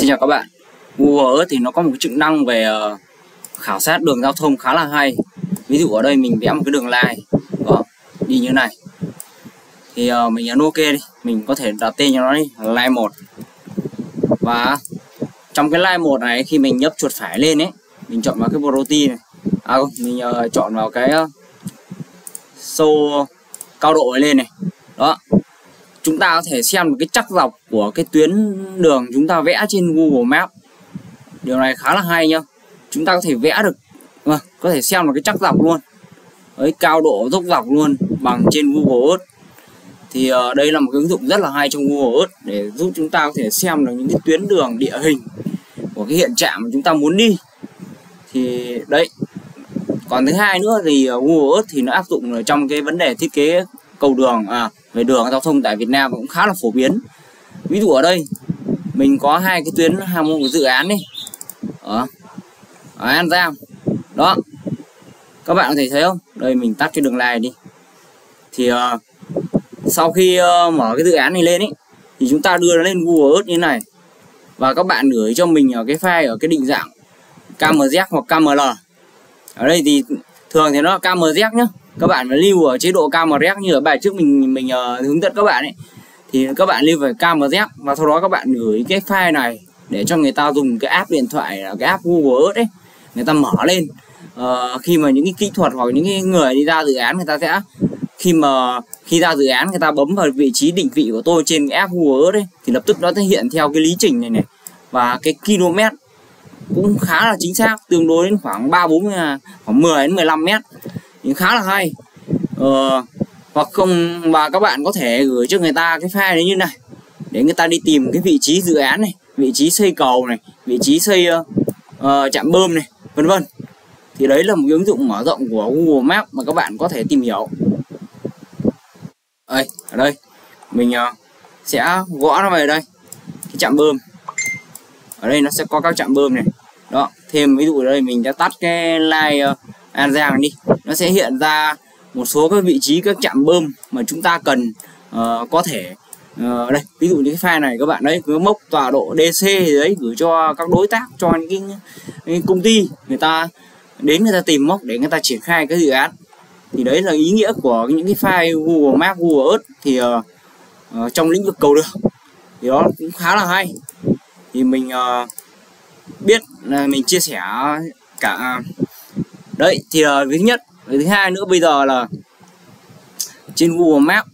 Xin chào các bạn. Google Earth thì nó có một cái chức năng về khảo sát đường giao thông khá là hay. Ví dụ ở đây mình vẽ một cái đường line đó, đi như này thì mình nhấn OK đi, mình có thể đặt tên cho nó đi line 1. Và trong cái line 1 này, khi mình nhấp chuột phải lên ấy, mình chọn vào cái protein này, mình chọn vào cái show cao độ lên này đó, chúng ta có thể xem một cái trắc dọc của cái tuyến đường chúng ta vẽ trên Google Maps. Điều này khá là hay nhá, chúng ta có thể vẽ được, có thể xem được cái trắc dọc luôn, với cao độ dốc dọc luôn bằng trên Google Earth. Thì đây là một cái ứng dụng rất là hay trong Google Earth để giúp chúng ta có thể xem được những cái tuyến đường địa hình của cái hiện trạng mà chúng ta muốn đi. Thì đấy, còn thứ hai nữa thì Google Earth thì nó áp dụng ở trong cái vấn đề thiết kế cầu đường, về đường giao thông tại Việt Nam cũng khá là phổ biến. Ví dụ ở đây mình có hai cái tuyến một dự án đi ở An Giang đó, các bạn có thể thấy không, đây mình tắt cái đường này đi. Thì sau khi mở cái dự án này lên ấy, thì chúng ta đưa nó lên Google Earth như thế này, và các bạn gửi cho mình ở cái file ở cái định dạng KMZ hoặc KML. Ở đây thì thường thì nó là KMZ nhá, các bạn phải lưu ở chế độ KMZ như ở bài trước mình hướng dẫn các bạn ấy, thì các bạn lưu về KMZ và sau đó các bạn gửi cái file này để cho người ta dùng cái app điện thoại, cái app Google Earth ấy, người ta mở lên. Khi mà những cái kỹ thuật hoặc những cái người đi ra dự án, người ta sẽ khi ra dự án người ta bấm vào vị trí định vị của tôi trên cái app Google Earth ấy, thì lập tức nó sẽ hiện theo cái lý trình này này, và cái km cũng khá là chính xác, tương đối đến khoảng khoảng 10 đến 15 mét, thì khá là hay. Hoặc không, và các bạn có thể gửi cho người ta cái file này như này để người ta đi tìm cái vị trí dự án này, vị trí xây cầu này, vị trí xây trạm bơm này, vân vân. Thì đấy là một cái ứng dụng mở rộng của Google Maps mà các bạn có thể tìm hiểu. Ở đây mình sẽ gõ nó về đây, cái trạm bơm. Ở đây nó sẽ có các trạm bơm này đó. Thêm ví dụ ở đây mình đã tắt cái line An Giang đi, nó sẽ hiện ra một số các vị trí các trạm bơm mà chúng ta cần có thể đây, ví dụ như cái file này các bạn đấy, cứ mốc tọa độ DC thì đấy, gửi cho các đối tác, cho những cái công ty người ta đến người ta tìm mốc để người ta triển khai cái dự án. Thì đấy là ý nghĩa của những cái file Google Maps, Google Earth thì trong lĩnh vực cầu đường thì đó cũng khá là hay. Thì mình biết là mình chia sẻ cả đấy, thì thứ nhất. Thứ hai nữa, bây giờ là trên Google Maps